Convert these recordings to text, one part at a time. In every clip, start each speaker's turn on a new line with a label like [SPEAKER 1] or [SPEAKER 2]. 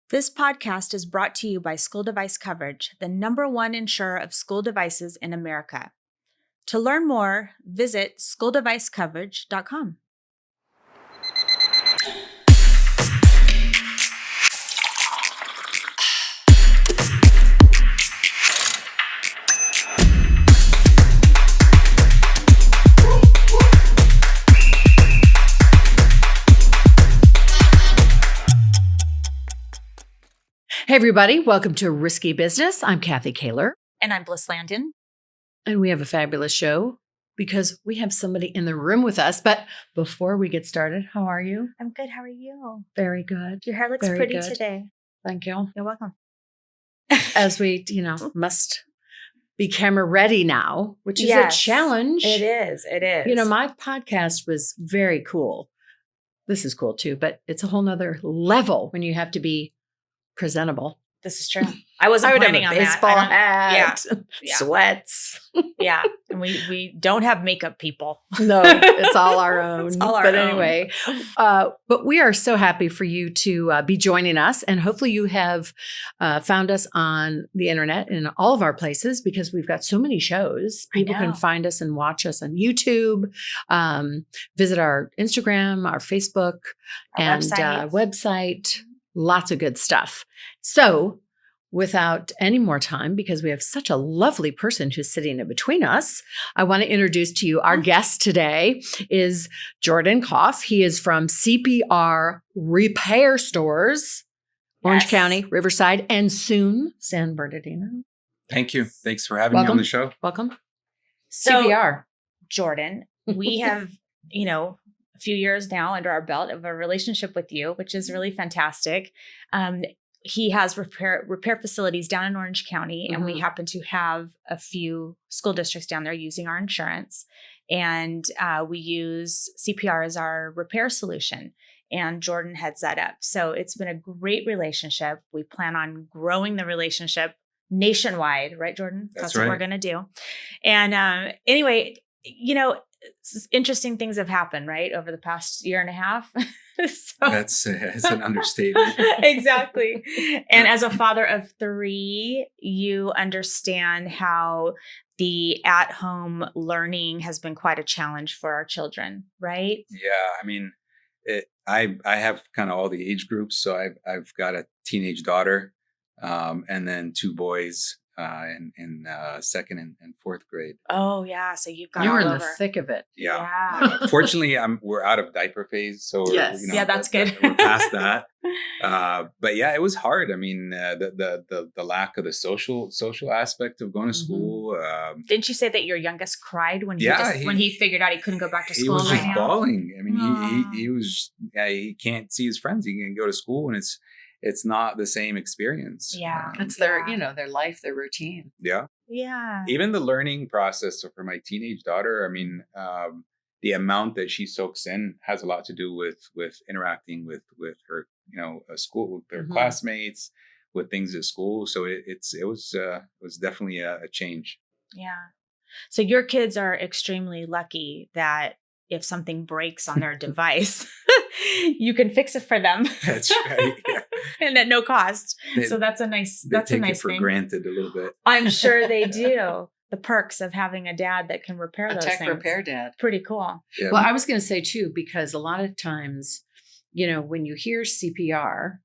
[SPEAKER 1] This podcast is brought to you by School Device Coverage, the #1 insurer of school devices in America. To learn more, visit schooldevicecoverage.com.
[SPEAKER 2] Hey, everybody. Welcome to Risky Business. I'm Kathy Kaler.
[SPEAKER 1] And I'm Bliss Landon.
[SPEAKER 2] And we have a fabulous show because we have somebody in the room with us. But before we get started, how are you?
[SPEAKER 1] I'm good. How are you?
[SPEAKER 2] Very good.
[SPEAKER 1] Your hair looks
[SPEAKER 2] Very
[SPEAKER 1] pretty
[SPEAKER 2] good.
[SPEAKER 1] today.
[SPEAKER 2] Thank you.
[SPEAKER 1] You're welcome.
[SPEAKER 2] As we, must be camera ready now, which is
[SPEAKER 1] Yes,
[SPEAKER 2] a challenge.
[SPEAKER 1] It is. It is.
[SPEAKER 2] My podcast was very cool. This is cool too, but it's a whole nother level when you have to be presentable.
[SPEAKER 1] This is true. I wasn't planning on that.
[SPEAKER 2] Baseball hat,
[SPEAKER 1] Yeah.
[SPEAKER 2] sweats.
[SPEAKER 1] Yeah. And we don't have makeup people.
[SPEAKER 2] No, it's all our own.
[SPEAKER 1] It's all our
[SPEAKER 2] but
[SPEAKER 1] own.
[SPEAKER 2] Anyway, but we are so happy for you to be joining us. And hopefully you have found us on the internet in all of our places because we've got so many shows. People can find us and watch us on YouTube, visit our Instagram, our Facebook, and website. Lots of good stuff. So without any more time, because we have such a lovely person who's sitting in between us, I want to introduce to you our guest today is Jordan Kahf. He is from CPR Repair Stores, Orange County, Riverside, and soon San Bernardino.
[SPEAKER 3] Thank you. Thanks for having me on the show.
[SPEAKER 2] Welcome.
[SPEAKER 1] So,
[SPEAKER 2] CPR.
[SPEAKER 1] Jordan, we have, a few years now under our belt of a relationship with you, which is really fantastic. He has repair facilities down in Orange County, and we happen to have a few school districts down there using our insurance. And we use CPR as our repair solution. And Jordan heads that up. So it's been a great relationship. We plan on growing the relationship nationwide, right, Jordan? That's
[SPEAKER 3] right.
[SPEAKER 1] What we're going to do. And anyway, interesting things have happened, right, over the past year and a half.
[SPEAKER 3] That's an understatement.
[SPEAKER 1] Exactly. And as a father of 3, you understand how the at-home learning has been quite a challenge for our children, right?
[SPEAKER 3] Yeah, I mean, I have kind of all the age groups. So I've got a teenage daughter, and then 2 boys. In 2nd and 4th grade.
[SPEAKER 1] Oh yeah, so you've got.
[SPEAKER 2] You were
[SPEAKER 1] all
[SPEAKER 2] in
[SPEAKER 1] over.
[SPEAKER 2] the thick of it.
[SPEAKER 1] Yeah.
[SPEAKER 3] Fortunately, we're out of diaper phase, so
[SPEAKER 1] that's good.
[SPEAKER 3] We're past that. But yeah, it was hard. I mean, the lack of the social aspect of going to school.
[SPEAKER 1] Didn't you say that your youngest cried when he figured out he couldn't go back to school?
[SPEAKER 3] He was just
[SPEAKER 1] now?
[SPEAKER 3] bawling. I mean, he was. He can't see his friends. He can go to school, and it's not the same experience.
[SPEAKER 1] Yeah.
[SPEAKER 2] It's their life, their routine.
[SPEAKER 3] Yeah.
[SPEAKER 1] Yeah.
[SPEAKER 3] Even the learning process for my teenage daughter, I mean, the amount that she soaks in has a lot to do with interacting with her, school, with her classmates, with things at school. So it was definitely a change.
[SPEAKER 1] Yeah. So your kids are extremely lucky that if something breaks on their device, you can fix it for them.
[SPEAKER 3] That's right. Yeah.
[SPEAKER 1] And at no cost. So that's a nice
[SPEAKER 3] thing.
[SPEAKER 1] They take
[SPEAKER 3] it for granted a little bit.
[SPEAKER 1] I'm sure they do. The perks of having a dad that can repair those
[SPEAKER 2] tech
[SPEAKER 1] things.
[SPEAKER 2] repair dad.
[SPEAKER 1] Pretty cool.
[SPEAKER 3] Yeah.
[SPEAKER 2] Well, I was going to say too, because a lot of times, when you hear CPR,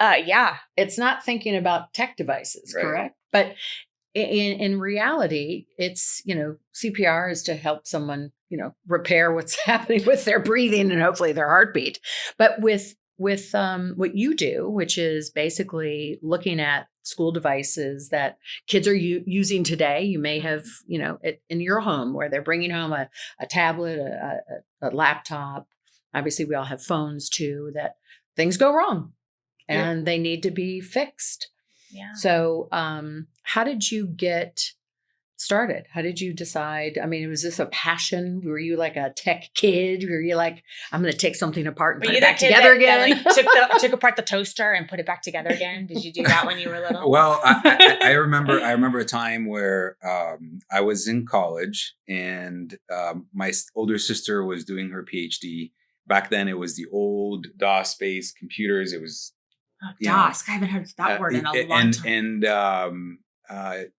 [SPEAKER 2] it's not thinking about tech devices,
[SPEAKER 3] right.
[SPEAKER 2] Correct? But in reality, it's, CPR is to help someone, repair what's happening with their breathing and hopefully their heartbeat. But with what you do, which is basically looking at school devices that kids are using today, you may have, in your home where they're bringing home a tablet, a laptop. Obviously, we all have phones too, that things go wrong and they need to be fixed.
[SPEAKER 1] Yeah.
[SPEAKER 2] So how did you get started? How did you decide? I mean, was this a passion? Were you like a tech kid? Were you like, I'm going to take something apart and put it back together again?
[SPEAKER 1] That, took apart the toaster and put it back together again. Did you do that when you were little?
[SPEAKER 3] Well, I remember a time where I was in college and my older sister was doing her PhD. Back then, it was the old DOS-based computers. It was
[SPEAKER 1] DOS. I haven't heard that word in a long time.
[SPEAKER 3] And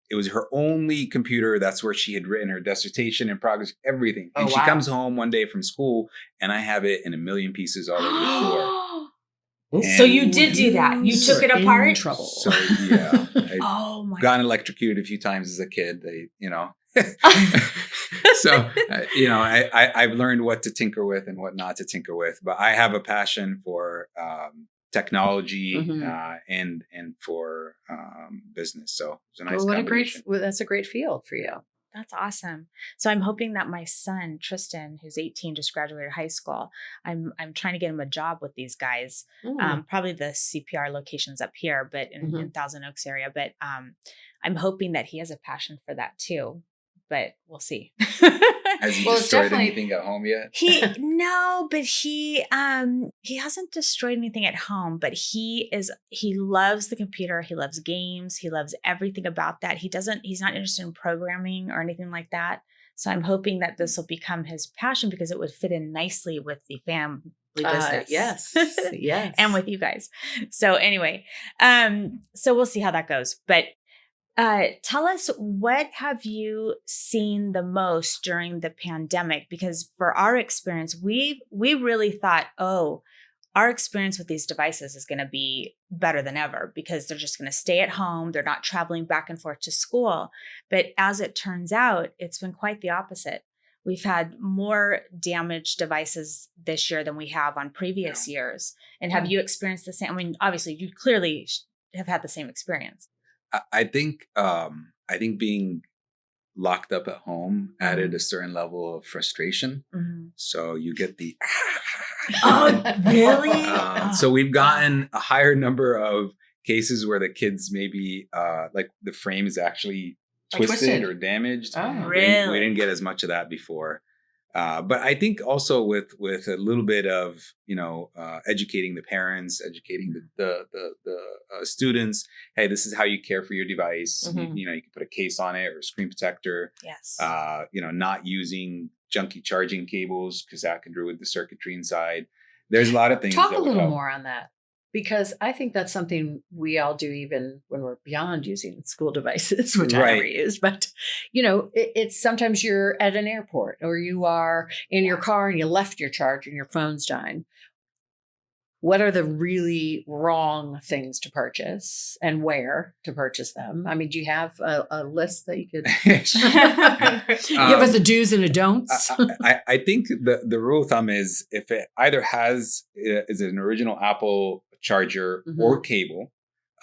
[SPEAKER 3] it was her only computer. That's where she had written her dissertation and progress, everything. And
[SPEAKER 2] Oh,
[SPEAKER 3] she
[SPEAKER 2] wow.
[SPEAKER 3] comes home one day from school, and I have it in a million pieces all over the floor.
[SPEAKER 1] So you did do that. You took it apart?
[SPEAKER 2] In trouble.
[SPEAKER 3] So yeah,
[SPEAKER 1] Oh my!
[SPEAKER 3] got electrocuted a few times as a kid. So I've learned what to tinker with and what not to tinker with. But I have a passion for technology and for business. So it's a nice combination.
[SPEAKER 2] That's a great field for you.
[SPEAKER 1] That's awesome. So I'm hoping that my son, Tristan, who's 18, just graduated high school, I'm trying to get him a job with these guys. Probably the CPR locations up here, but in Thousand Oaks area. But I'm hoping that he has a passion for that too. But we'll see.
[SPEAKER 3] Has he destroyed anything at home yet?
[SPEAKER 1] No, but he hasn't destroyed anything at home, but he loves the computer. He loves games. He loves everything about that. He's not interested in programming or anything like that. So I'm hoping that this will become his passion because it would fit in nicely with the family business.
[SPEAKER 2] Yes. Yes.
[SPEAKER 1] And with you guys. So anyway, so we'll see how that goes. But tell us, what have you seen the most during the pandemic? Because for our experience, we really thought, our experience with these devices is going to be better than ever because they're just going to stay at home. They're not traveling back and forth to school. But as it turns out, it's been quite the opposite. We've had more damaged devices this year than we have on previous years. And have you experienced the same? I mean, obviously, you clearly have had the same experience.
[SPEAKER 3] I think being locked up at home added a certain level of frustration. So you get the
[SPEAKER 1] oh, really?
[SPEAKER 3] So we've gotten a higher number of cases where the kids maybe like the frame is actually twisted or damaged.
[SPEAKER 1] Oh, really?
[SPEAKER 3] We didn't get as much of that before. But I think also with a little bit of educating the parents, educating the students. Hey, this is how you care for your device. You can put a case on it or a screen protector.
[SPEAKER 1] Yes.
[SPEAKER 3] Not using junky charging cables because that can ruin the circuitry inside. There's a lot of things.
[SPEAKER 2] Talk a little more on that. Because I think that's something we all do even when we're beyond using school devices, which I never use. But, it's sometimes you're at an airport or you are in your car and you left your charger and your phone's dying. What are the really wrong things to purchase and where to purchase them? I mean, do you have a list that you could give us a do's and a don'ts?
[SPEAKER 3] I think the rule of thumb is if it either is an original Apple charger or cable,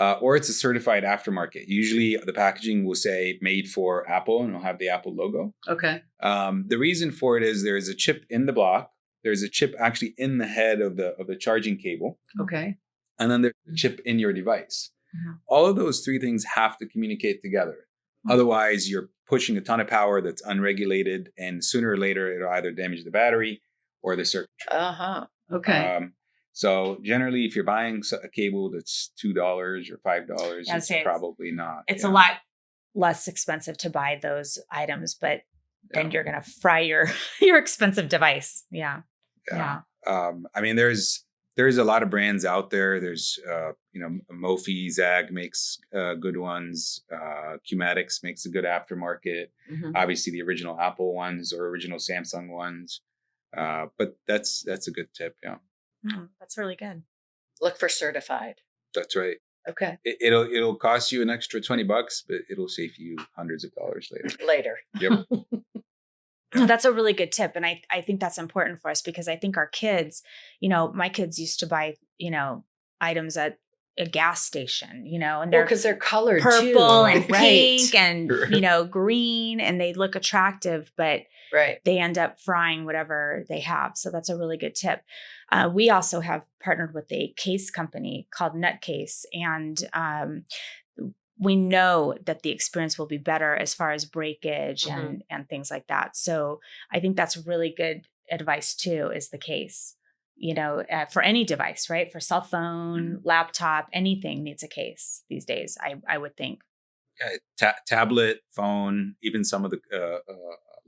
[SPEAKER 3] or it's a certified aftermarket. Usually the packaging will say made for Apple and it'll have the Apple logo.
[SPEAKER 2] Okay.
[SPEAKER 3] The reason for it is there's a chip in the block. There's a chip actually in the head of the charging cable.
[SPEAKER 2] Okay.
[SPEAKER 3] And then there's a chip in your device. All of those three things have to communicate together. Otherwise, you're pushing a ton of power that's unregulated, and sooner or later, it'll either damage the battery or the circuitry.
[SPEAKER 2] Okay.
[SPEAKER 3] So generally, if you're buying a cable that's $2 or $5, it's probably not.
[SPEAKER 1] It's a lot less expensive to buy those items, but then you're going to fry your expensive device. Yeah.
[SPEAKER 3] I mean, there's a lot of brands out there. There's Mophie, Zag makes good ones. Qmatics makes a good aftermarket. Obviously, the original Apple ones or original Samsung ones. But that's a good tip. Yeah.
[SPEAKER 1] That's really good.
[SPEAKER 2] Look for certified.
[SPEAKER 3] That's right.
[SPEAKER 2] Okay.
[SPEAKER 3] It'll cost you an extra $20, but it'll save you hundreds of dollars later. Yep.
[SPEAKER 1] That's a really good tip. And I think that's important for us because I think our kids, my kids used to buy, items at a gas station, and they're
[SPEAKER 2] because they're colored
[SPEAKER 1] purple
[SPEAKER 2] too.
[SPEAKER 1] and pink and, green, and they look attractive, but they end up frying whatever they have. So that's a really good tip. We also have partnered with a case company called Nutcase, and we know that the experience will be better as far as breakage and things like that. So I think that's really good advice too, is the case, for any device, right? For cell phone, laptop, anything needs a case these days, I would think.
[SPEAKER 3] Yeah, tablet, phone, even some of the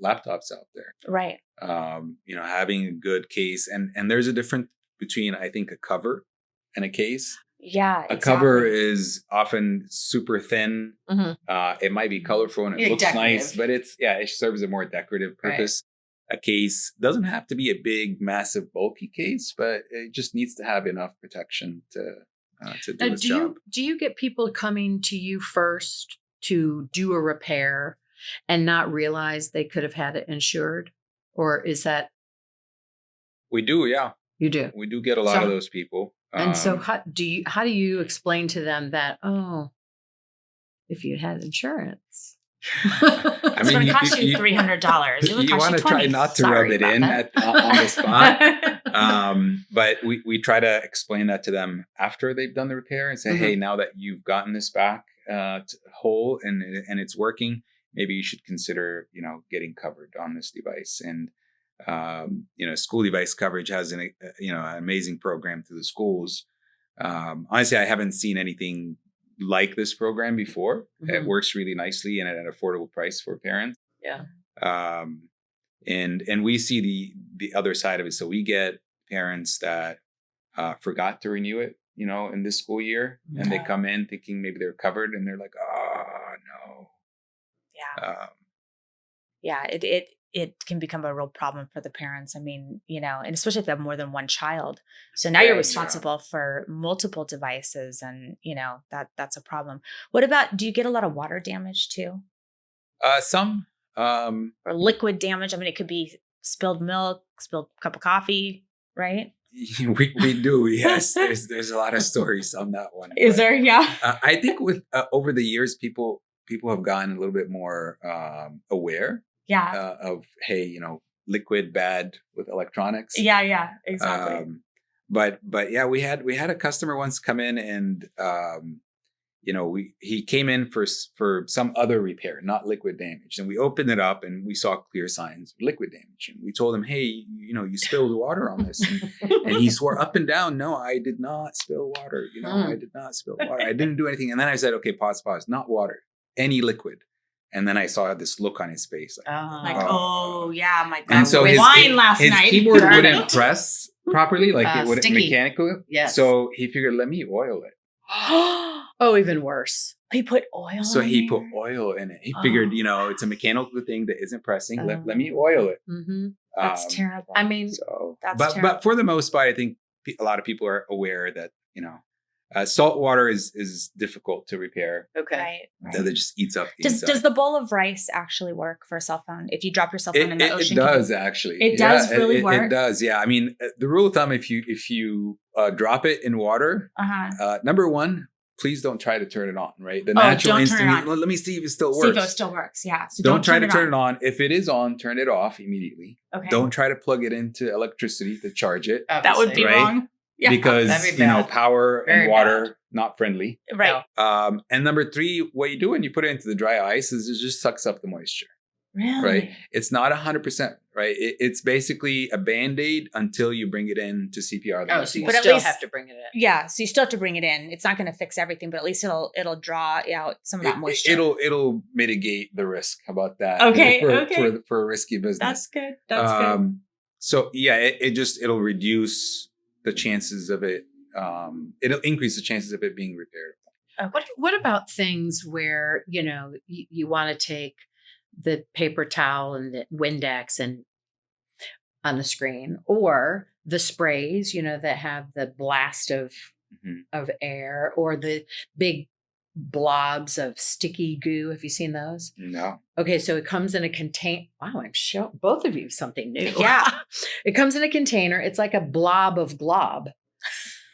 [SPEAKER 3] laptops out there.
[SPEAKER 1] Right.
[SPEAKER 3] Having a good case. And there's a difference between, I think, a cover and a case.
[SPEAKER 1] Yeah.
[SPEAKER 3] A cover is often super thin. It might be colorful and it looks nice, but it serves a more decorative purpose. Right. A case doesn't have to be a big, massive, bulky case, but it just needs to have enough protection to do its job.
[SPEAKER 2] Do you get people coming to you first to do a repair and not realize they could have had it insured? Or is that?
[SPEAKER 3] We do, yeah.
[SPEAKER 2] You do?
[SPEAKER 3] We do get a lot of those people.
[SPEAKER 2] And so how do you explain to them that, if you had insurance?
[SPEAKER 1] It's going to cost you $300.
[SPEAKER 3] You want to try not to rub it in on the spot. But we try to explain that to them after they've done the repair and say, hey, now that you've gotten this back whole and it's working, maybe you should consider, getting covered on this device. And school device coverage has an amazing program through the schools. Honestly, I haven't seen anything like this program before. It works really nicely and at an affordable price for parents.
[SPEAKER 2] Yeah.
[SPEAKER 3] And we see the other side of it. So we get parents that forgot to renew it, in this school year, and they come in thinking maybe they're covered, and they're like, oh no.
[SPEAKER 1] Yeah. It can become a real problem for the parents. I mean, and especially if they have more than one child. So now you're responsible for multiple devices, and that's a problem. What about, do you get a lot of water damage too?
[SPEAKER 3] Some.
[SPEAKER 1] Or liquid damage. I mean, it could be spilled milk, spilled cup of coffee, right?
[SPEAKER 3] We do, yes. There's a lot of stories on that one.
[SPEAKER 1] Is there? Yeah.
[SPEAKER 3] I think with over the years, people have gotten a little bit more aware.
[SPEAKER 1] Yeah.
[SPEAKER 3] Of, hey, liquid bad with electronics.
[SPEAKER 1] Yeah, exactly.
[SPEAKER 3] But yeah, we had a customer once come in and he came in for some other repair, not liquid damage, and we opened it up and we saw clear signs of liquid damage, and we told him, hey, you spilled water on this, and he swore up and down, no, I did not spill water. I did not spill water. I didn't do anything. And then I said, okay, pause, not water, any liquid. And then I saw this look on his face.
[SPEAKER 1] Yeah, my God.
[SPEAKER 3] And so
[SPEAKER 1] his
[SPEAKER 3] night. Keyboard wouldn't press properly, like it would mechanically.
[SPEAKER 2] Yes.
[SPEAKER 3] So he figured, let me oil it.
[SPEAKER 2] Oh, even worse.
[SPEAKER 1] He put oil
[SPEAKER 3] So he put oil in it. He figured, it's a mechanical thing that isn't pressing. Let me oil it.
[SPEAKER 1] That's terrible.
[SPEAKER 2] I mean,
[SPEAKER 1] terrible.
[SPEAKER 3] But for the most part, I think a lot of people are aware that, salt water is difficult to repair.
[SPEAKER 1] Okay.
[SPEAKER 3] Right. That it just eats up.
[SPEAKER 1] Does the bowl of rice actually work for a cell phone? If you drop your cell phone in the ocean,
[SPEAKER 3] it does actually.
[SPEAKER 1] It does really work.
[SPEAKER 3] It does. Yeah. I mean, the rule of thumb: if you drop it in water, number one, please don't try to turn it on. Right. The natural instinct. Let me see if it still works.
[SPEAKER 1] See if it still works. Yeah. So
[SPEAKER 3] don't try to turn it on. If it is on, turn it off immediately.
[SPEAKER 1] Okay.
[SPEAKER 3] Don't try to plug it into electricity to charge it.
[SPEAKER 1] That would be wrong.
[SPEAKER 3] Yeah. Because power and water not friendly.
[SPEAKER 1] Right.
[SPEAKER 3] And number three, what you do when you put it into the dry ice is it just sucks up the moisture.
[SPEAKER 1] Really?
[SPEAKER 3] Right. It's not 100%. Right. It's basically a Band-Aid until you bring it in to CPR.
[SPEAKER 2] Oh, so you still have to bring it in.
[SPEAKER 1] Yeah. So you still have to bring it in. It's not going to fix everything, but at least it'll draw out some of that moisture.
[SPEAKER 3] It'll mitigate the risk. How about that?
[SPEAKER 1] Okay.
[SPEAKER 3] For a risky business.
[SPEAKER 1] That's good. That's good.
[SPEAKER 3] So yeah, it'll reduce the chances of it. It'll increase the chances of it being repaired.
[SPEAKER 2] Okay. What about things where, you want to take the paper towel and the Windex and on the screen, or the sprays, that have the blast of air, or the big blobs of sticky goo. Have you seen those?
[SPEAKER 3] No.
[SPEAKER 2] Okay. So it comes in a container. Wow. I'm sure both of you something new.
[SPEAKER 1] Yeah.
[SPEAKER 2] It comes in a container. It's like a blob of glob.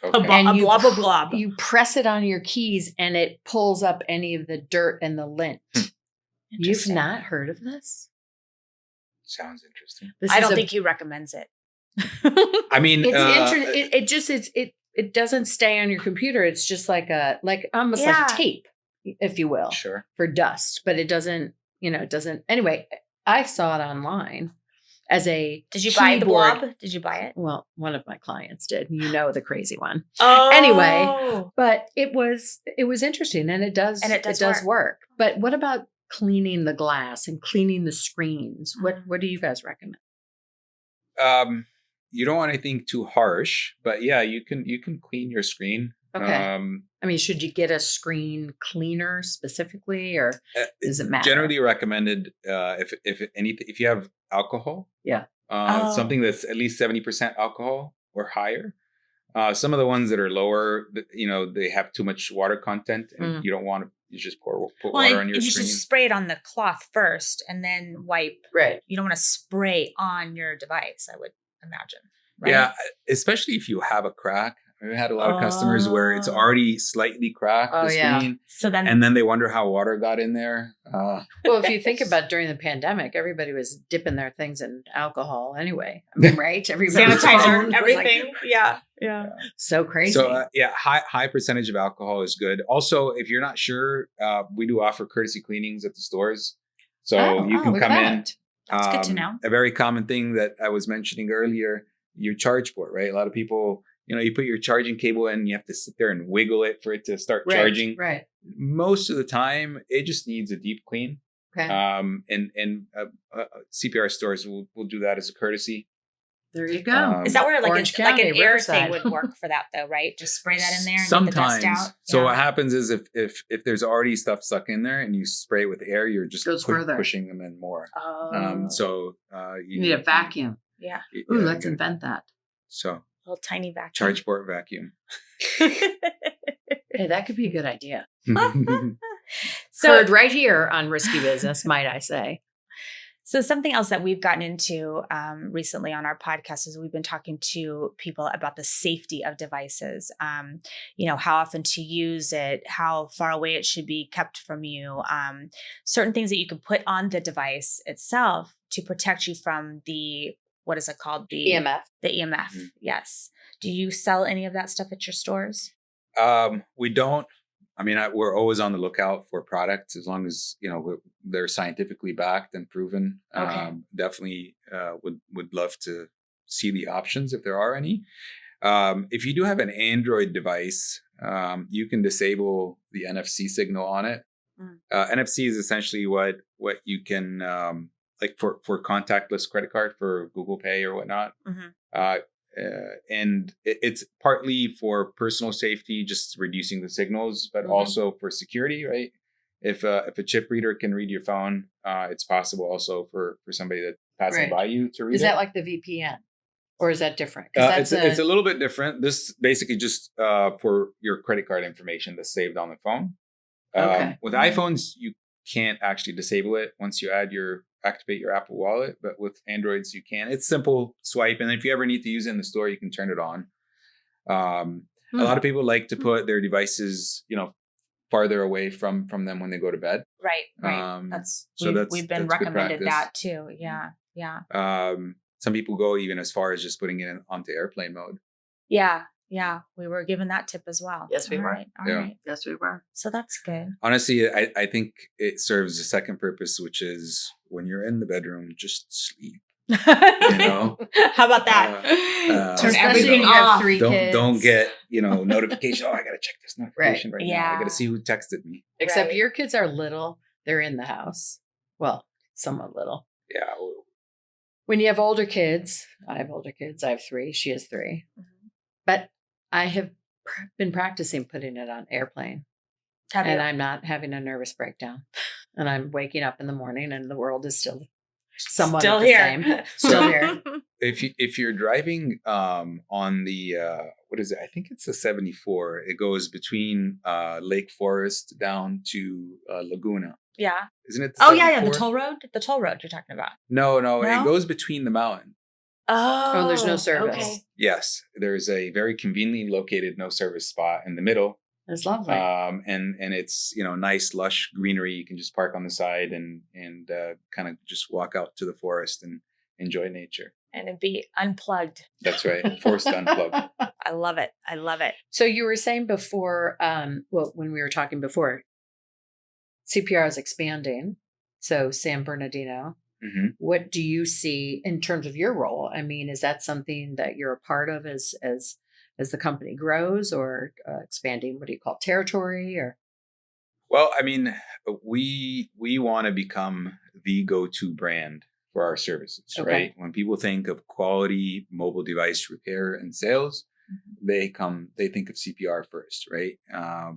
[SPEAKER 3] Okay.
[SPEAKER 1] A blob of glob.
[SPEAKER 2] You press it on your keys and it pulls up any of the dirt and the lint. You've not heard of this?
[SPEAKER 3] Sounds interesting.
[SPEAKER 1] I don't think he recommends it.
[SPEAKER 3] I mean,
[SPEAKER 2] it doesn't stay on your computer. It's just like almost like tape, if you will,
[SPEAKER 3] sure,
[SPEAKER 2] for dust. But it doesn't. Anyway, I saw it online as a.
[SPEAKER 1] Did you buy the blob? Did you buy it?
[SPEAKER 2] Well, one of my clients did. The crazy one.
[SPEAKER 1] Oh.
[SPEAKER 2] Anyway, but it was interesting, and it does work. But what about cleaning the glass and cleaning the screens? What do you guys recommend?
[SPEAKER 3] You don't want anything too harsh, but yeah, you can clean your screen.
[SPEAKER 2] Okay. I mean, should you get a screen cleaner specifically, or does it matter?
[SPEAKER 3] Generally recommended if you have alcohol.
[SPEAKER 2] Yeah.
[SPEAKER 3] Something that's at least 70% alcohol or higher. Some of the ones that are lower, they have too much water content, and you don't want to. You just put water on your screen.
[SPEAKER 1] You should spray it on the cloth first, and then wipe.
[SPEAKER 2] Right.
[SPEAKER 1] You don't want to spray on your device, I would imagine. Right?
[SPEAKER 3] Yeah, especially if you have a crack. I've had a lot of customers where it's already slightly cracked the screen,
[SPEAKER 1] so
[SPEAKER 3] and then they wonder how water got in there.
[SPEAKER 2] Well, if you think about during the pandemic, everybody was dipping their things in alcohol anyway. I mean, right?
[SPEAKER 1] Sanitizer, everything. Yeah.
[SPEAKER 2] So crazy.
[SPEAKER 3] So high percentage of alcohol is good. Also, if you're not sure, we do offer courtesy cleanings at the stores, so you can come in.
[SPEAKER 1] That's good to know.
[SPEAKER 3] A very common thing that I was mentioning earlier, your charge port, right? A lot of people. You put your charging cable in, you have to sit there and wiggle it for it to start charging.
[SPEAKER 2] Right.
[SPEAKER 3] Most of the time, it just needs a deep clean.
[SPEAKER 2] Okay.
[SPEAKER 3] And CPR stores will do that as a courtesy.
[SPEAKER 2] There you go.
[SPEAKER 1] Is that where like an air
[SPEAKER 2] Riverside
[SPEAKER 1] thing would work for that though, right? Just spray that in there and
[SPEAKER 3] sometimes.
[SPEAKER 1] Get the dust out.
[SPEAKER 3] So what happens is if there's already stuff stuck in there and you spray it with air, you're just pushing them in more. So
[SPEAKER 2] you need a vacuum.
[SPEAKER 1] Yeah.
[SPEAKER 2] Ooh, let's invent that.
[SPEAKER 3] So.
[SPEAKER 1] Little tiny vacuum.
[SPEAKER 3] Charge port vacuum.
[SPEAKER 2] Hey, that could be a good idea.
[SPEAKER 1] So,
[SPEAKER 2] heard right here on Risky Business, might I say.
[SPEAKER 1] So something else that we've gotten into recently on our podcast is we've been talking to people about the safety of devices. How often to use it, how far away it should be kept from you, certain things that you can put on the device itself to protect you from the what is it called? The
[SPEAKER 2] EMF.
[SPEAKER 1] The EMF. Mm-hmm. Yes. Do you sell any of that stuff at your stores?
[SPEAKER 3] We don't. I mean, we're always on the lookout for products as long as, they're scientifically backed and proven.
[SPEAKER 1] Okay.
[SPEAKER 3] Definitely would love to see the options if there are any. If you do have an Android device, you can disable the NFC signal on it. NFC is essentially what you can like for contactless credit card for Google Pay or whatnot. Mm-hmm. And it's partly for personal safety, just reducing the signals, but also for security, right? If a chip reader can read your phone, it's possible also for somebody that's passing by you to read it.
[SPEAKER 2] Is that like the VPN? Or is that different?
[SPEAKER 3] It's a little bit different. This basically just for your credit card information that's saved on the phone. With iPhones, you can't actually disable it once you activate your Apple Wallet, but with Androids you can. It's simple swipe, and if you ever need to use it in the store, you can turn it on. A lot of people like to put their devices, farther away from them when they go to bed.
[SPEAKER 1] Right. We've been recommended that too. Yeah.
[SPEAKER 3] Some people go even as far as just putting it onto airplane mode.
[SPEAKER 1] Yeah. We were given that tip as well.
[SPEAKER 2] Yes, we were.
[SPEAKER 1] All right.
[SPEAKER 2] Yes, we were.
[SPEAKER 1] So that's good.
[SPEAKER 3] Honestly, I think it serves a second purpose, which is when you're in the bedroom, just sleep.
[SPEAKER 1] How about that? Turn everything off.
[SPEAKER 3] Don't get notification. I gotta check this notification right now. I gotta see who texted me.
[SPEAKER 2] Except your kids are little. They're in the house. Well, somewhat little.
[SPEAKER 3] Yeah.
[SPEAKER 2] When you have older kids, I have older kids. I have 3. She has 3. Mm-hmm. But I have been practicing putting it on airplane. And I'm not having a nervous breakdown. And I'm waking up in the morning and the world is still somewhat the same. Still here.
[SPEAKER 3] If you're driving on the what is it? I think it's the 74. It goes between Lake Forest down to Laguna.
[SPEAKER 1] Yeah.
[SPEAKER 3] Isn't it?
[SPEAKER 1] The toll road. The toll road you're talking about.
[SPEAKER 3] No, it goes between the mountain.
[SPEAKER 2] Oh, there's no service.
[SPEAKER 1] Okay.
[SPEAKER 3] Yes, there's a very conveniently located no service spot in the middle.
[SPEAKER 2] It's lovely.
[SPEAKER 3] And it's nice lush greenery. You can just park on the side and kind of just walk out to the forest and enjoy nature.
[SPEAKER 1] And it'd be unplugged.
[SPEAKER 3] That's right, forced to unplug.
[SPEAKER 1] I love it.
[SPEAKER 2] So you were saying before, when we were talking before, CPR is expanding. So San Bernardino. Mm-hmm. What do you see in terms of your role? I mean, is that something that you're a part of as the company grows, or expanding? What do you call it, territory? Or
[SPEAKER 3] well, I mean, we want to become the go-to brand for our services, right? When people think of quality mobile device repair and sales, they think of CPR first, right?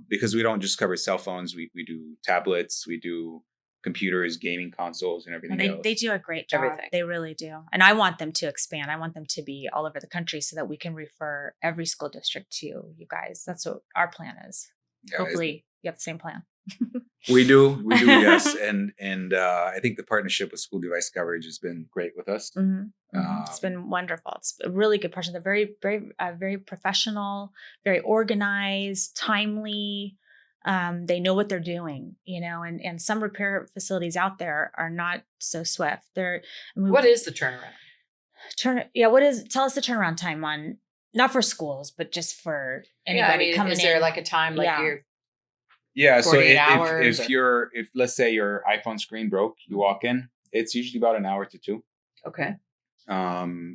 [SPEAKER 3] Because we don't just cover cell phones. We do tablets, we do computers, gaming consoles, and everything else.
[SPEAKER 1] They do a great job.
[SPEAKER 2] Everything.
[SPEAKER 1] They really do. And I want them to expand. I want them to be all over the country so that we can refer every school district to you guys. That's what our plan is.
[SPEAKER 3] Yeah,
[SPEAKER 1] hopefully you have the same plan.
[SPEAKER 3] We do, yes. And I think the partnership with School Device Coverage has been great with us.
[SPEAKER 1] It's been wonderful. It's a really good partnership. They're very professional, very organized, timely. They know what they're doing, and some repair facilities out there are not so swift.
[SPEAKER 2] What is the turnaround?
[SPEAKER 1] Tell us the turnaround time on, not for schools, but just for anybody coming in.
[SPEAKER 2] Is there like a time you're?
[SPEAKER 3] Yeah. So
[SPEAKER 2] if
[SPEAKER 3] if let's say your iPhone screen broke, you walk in, it's usually about an hour to 2.
[SPEAKER 2] Okay.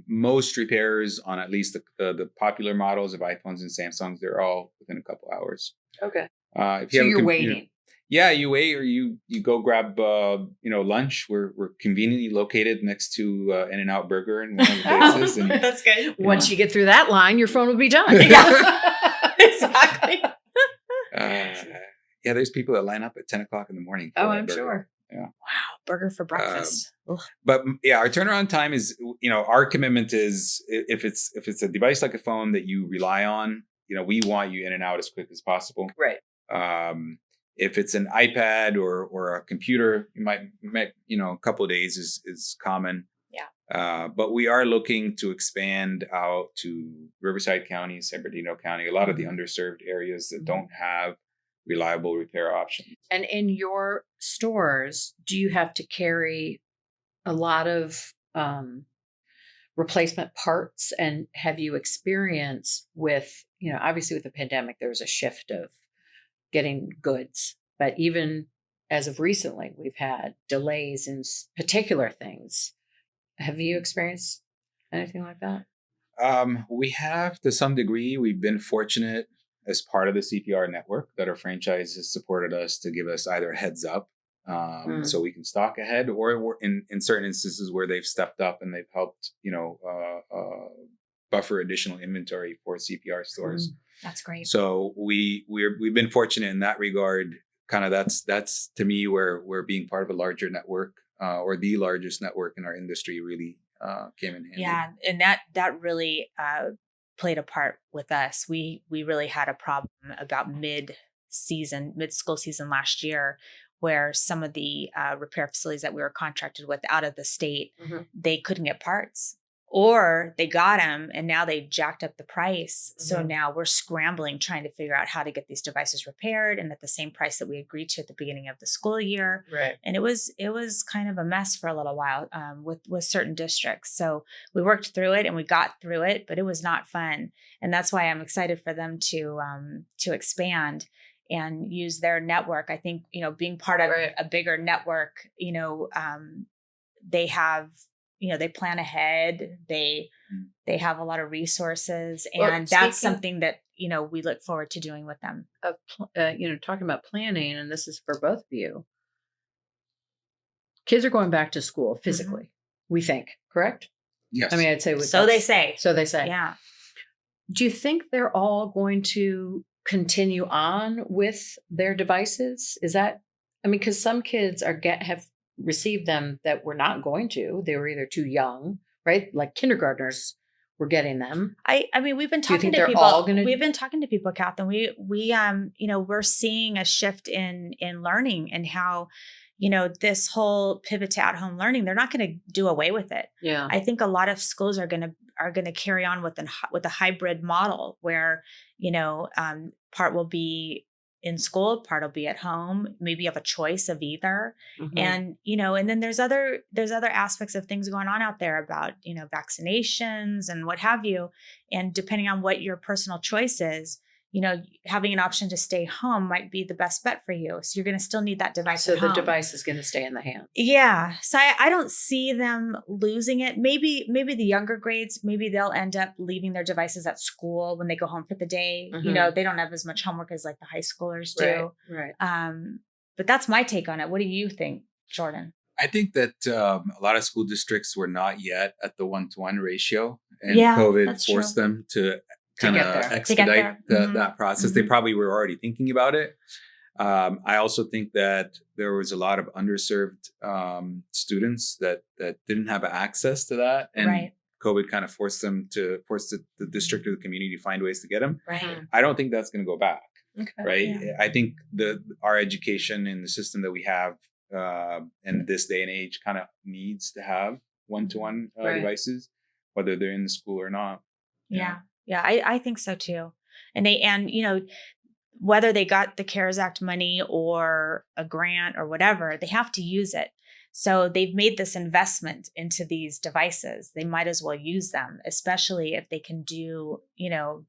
[SPEAKER 3] Most repairs on at least the popular models of iPhones and Samsungs, they're all within a couple hours.
[SPEAKER 2] Okay.
[SPEAKER 3] If you
[SPEAKER 2] you're waiting.
[SPEAKER 3] Yeah, you wait, or you go grab lunch. We're conveniently located next to In-N-Out Burger in one of the places. And
[SPEAKER 1] that's good.
[SPEAKER 2] Once you get through that line, your phone will be done.
[SPEAKER 1] Yeah, exactly.
[SPEAKER 3] Yeah, there's people that line up at 10 o'clock in the morning.
[SPEAKER 2] Oh, I'm sure.
[SPEAKER 3] Yeah.
[SPEAKER 1] Wow, burger for breakfast.
[SPEAKER 3] But yeah, our turnaround time is, our commitment is if it's a device like a phone that you rely on, we want you in and out as quick as possible.
[SPEAKER 2] Right.
[SPEAKER 3] If it's an iPad or a computer, you might a couple of days is common.
[SPEAKER 1] Yeah.
[SPEAKER 3] But we are looking to expand out to Riverside County, San Bernardino County, a lot of the underserved areas that don't have reliable repair options.
[SPEAKER 2] And in your stores, do you have to carry a lot of replacement parts? And have you experienced with, obviously with the pandemic, there was a shift of getting goods, but even as of recently, we've had delays in particular things. Have you experienced anything like that?
[SPEAKER 3] We have, to some degree. We've been fortunate as part of the CPR network that our franchise has supported us to give us either a heads up so we can stock ahead, or in certain instances where they've stepped up and they've helped, buffer additional inventory for CPR stores.
[SPEAKER 1] That's great.
[SPEAKER 3] So we've been fortunate in that regard. Kind of that's to me where being part of a larger network or the largest network in our industry really came in handy.
[SPEAKER 1] Yeah, and that really played a part with us. We really had a problem about mid-school season last year, where some of the repair facilities that we were contracted with out of the state, they couldn't get parts, or they got them and now they jacked up the price. So now we're scrambling, trying to figure out how to get these devices repaired and at the same price that we agreed to at the beginning of the school year.
[SPEAKER 2] Right.
[SPEAKER 1] And it was kind of a mess for a little while with certain districts. So we worked through it and we got through it, but it was not fun. And that's why I'm excited for them to expand and use their network. I think, being part of a bigger network, they have, they plan ahead, they have a lot of resources, and that's something that, we look forward to doing with them.
[SPEAKER 2] Talking about planning, and this is for both of you. Kids are going back to school physically, we think, correct?
[SPEAKER 3] Yes.
[SPEAKER 2] I mean, I'd say
[SPEAKER 1] So they say.
[SPEAKER 2] Yeah. Do you think they're all going to continue on with their devices? Is that, because some kids have received them that were not going to. They were either too young, right? Like kindergartners were getting them.
[SPEAKER 1] I mean, we've been talking to people. We've been talking to people, Kath, and we we're seeing a shift in learning and how, this whole pivot to at-home learning, they're not going to do away with it.
[SPEAKER 2] Yeah.
[SPEAKER 1] I think a lot of schools are going to carry on with a hybrid model where, part will be in school, part will be at home. Maybe you have a choice of either. And, and then there's other aspects of things going on out there about, vaccinations and what have you. And depending on what your personal choice is, having an option to stay home might be the best bet for you. So you're going to still need that device.
[SPEAKER 2] So
[SPEAKER 1] at
[SPEAKER 2] the
[SPEAKER 1] home.
[SPEAKER 2] device is going to stay in the hand.
[SPEAKER 1] Yeah. So I don't see them losing it. Maybe the younger grades, maybe they'll end up leaving their devices at school when they go home for the day. They don't have as much homework as like the high schoolers do.
[SPEAKER 2] Right.
[SPEAKER 1] But that's my take on it. What do you think, Jordan?
[SPEAKER 3] I think that a lot of school districts were not yet at the 1-to-1 ratio, and
[SPEAKER 1] Yeah,
[SPEAKER 3] COVID
[SPEAKER 1] that's
[SPEAKER 3] forced
[SPEAKER 1] true.
[SPEAKER 3] them to kind of
[SPEAKER 2] get there.
[SPEAKER 3] expedite that process. They
[SPEAKER 1] Mhm.
[SPEAKER 3] probably were already thinking about it. I also think that there was a lot of underserved students that didn't have access to that, and
[SPEAKER 1] Right.
[SPEAKER 3] COVID kind of forced the district or the community to find ways to get them.
[SPEAKER 1] Right.
[SPEAKER 3] I don't think that's going to go back.
[SPEAKER 2] Okay.
[SPEAKER 3] Right.
[SPEAKER 1] Yeah.
[SPEAKER 3] I think our education and the system that we have in this day and age kind of needs to have one-to-one
[SPEAKER 2] Right.
[SPEAKER 3] devices, whether they're in the school or not.
[SPEAKER 1] Yeah. Yeah. I think so too. And whether they got the CARES Act money or a grant or whatever, they have to use it. So they've made this investment into these devices. They might as well use them, especially if they can do,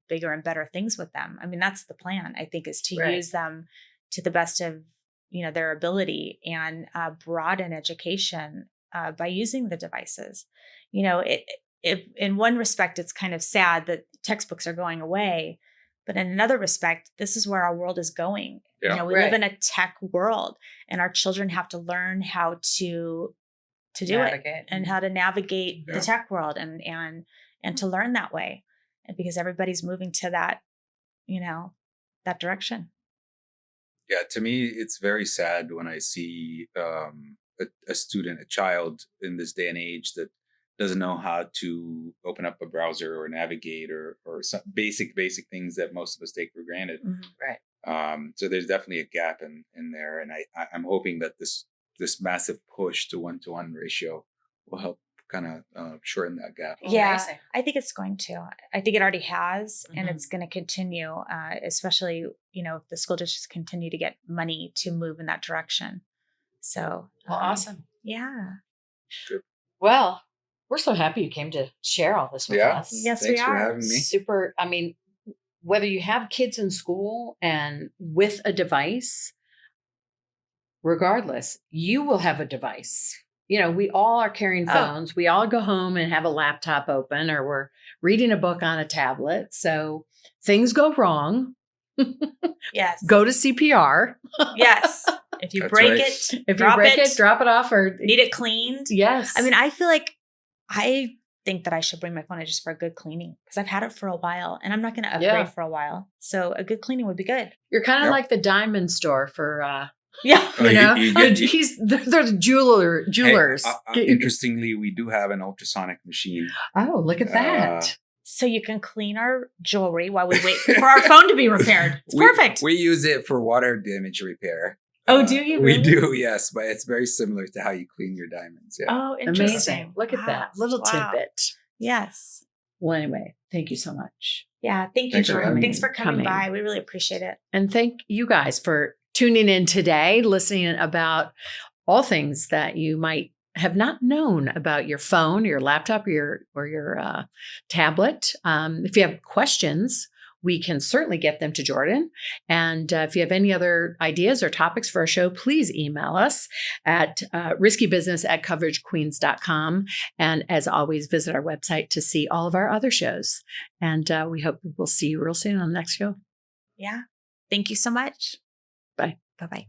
[SPEAKER 1] bigger and better things with them. I mean, that's the plan, I think, is to
[SPEAKER 2] Right.
[SPEAKER 1] use them to the best of, their ability and broaden education by using the devices. If in one respect, it's kind of sad that textbooks are going away. But in another respect, this is where our world is going.
[SPEAKER 3] Yeah.
[SPEAKER 1] We live in a tech world, and our children have to learn how to do
[SPEAKER 2] Navigate.
[SPEAKER 1] it and how to navigate
[SPEAKER 3] Yeah.
[SPEAKER 1] the tech world and to learn that way. And because everybody's moving to that, that direction.
[SPEAKER 3] Yeah, to me, it's very sad when I see a student, a child in this day and age that doesn't know how to open up a browser or navigate or some basic things that most of us take for granted.
[SPEAKER 2] Right.
[SPEAKER 3] So there's definitely a gap in there, and I'm hoping that this massive push to one-to-one ratio will help kind of shorten that gap.
[SPEAKER 1] Yeah,
[SPEAKER 2] Amazing.
[SPEAKER 1] I think it's going to. I think it already has, and
[SPEAKER 2] Mhm.
[SPEAKER 1] it's going to continue, especially, if the school districts continue to get money to move in that direction. So,
[SPEAKER 2] Well, awesome.
[SPEAKER 1] Yeah.
[SPEAKER 2] Well, we're so happy you came to share all this with
[SPEAKER 3] Yeah.
[SPEAKER 2] us.
[SPEAKER 1] Yes,
[SPEAKER 3] Thanks
[SPEAKER 1] we
[SPEAKER 3] for
[SPEAKER 1] are.
[SPEAKER 3] having me.
[SPEAKER 2] Super. I mean, whether you have kids in school and with a device, regardless, you will have a device. We all are carrying phones. We all go home and have a laptop open, or we're reading a book on a tablet. So things go wrong.
[SPEAKER 1] Yes.
[SPEAKER 2] Go to CPR.
[SPEAKER 1] Yes. If you
[SPEAKER 3] That's
[SPEAKER 1] break
[SPEAKER 3] right.
[SPEAKER 1] it,
[SPEAKER 2] If
[SPEAKER 1] drop
[SPEAKER 2] you break
[SPEAKER 1] it,
[SPEAKER 2] it, drop it off, or
[SPEAKER 1] need it cleaned.
[SPEAKER 2] yes.
[SPEAKER 1] I mean, I feel like I think that I should bring my phone in just for a good cleaning because I've had it for a while and I'm not going to upgrade
[SPEAKER 2] Yeah.
[SPEAKER 1] for a while. So a good cleaning would be good.
[SPEAKER 2] You're kind of
[SPEAKER 3] Yep.
[SPEAKER 2] like the diamond store for
[SPEAKER 1] Yeah.
[SPEAKER 3] Oh,
[SPEAKER 2] they're the jewelers.
[SPEAKER 3] Hey, interestingly, we do have an ultrasonic machine.
[SPEAKER 2] Oh, look at that.
[SPEAKER 1] So you can clean our jewelry while we wait for our phone to be repaired. It's perfect.
[SPEAKER 3] We use it for water damage repair.
[SPEAKER 1] Oh, do you
[SPEAKER 3] We
[SPEAKER 1] really?
[SPEAKER 3] do, yes, but it's very similar to how you clean your diamonds. Yeah.
[SPEAKER 1] Oh, interesting.
[SPEAKER 2] Amazing. Look at
[SPEAKER 1] Wow.
[SPEAKER 2] that little
[SPEAKER 1] Wow.
[SPEAKER 2] tidbit.
[SPEAKER 1] Yes.
[SPEAKER 2] Well, anyway, thank you so much.
[SPEAKER 1] Yeah. Thank you,
[SPEAKER 3] Thanks for
[SPEAKER 1] Jordan.
[SPEAKER 3] having
[SPEAKER 1] Thanks
[SPEAKER 3] me.
[SPEAKER 1] for coming
[SPEAKER 2] Coming.
[SPEAKER 1] by. We really appreciate it.
[SPEAKER 2] And thank you guys for tuning in today, listening about all things that you might have not known about your phone, your laptop, or your tablet. If you have questions, we can certainly get them to Jordan. And if you have any other ideas or topics for our show, please email us at riskybusiness@coveragequeens.com. And as always, visit our website to see all of our other shows. And we hope we'll see you real soon on the next show.
[SPEAKER 1] Yeah. Thank you so much.
[SPEAKER 2] Bye.
[SPEAKER 1] Bye-bye.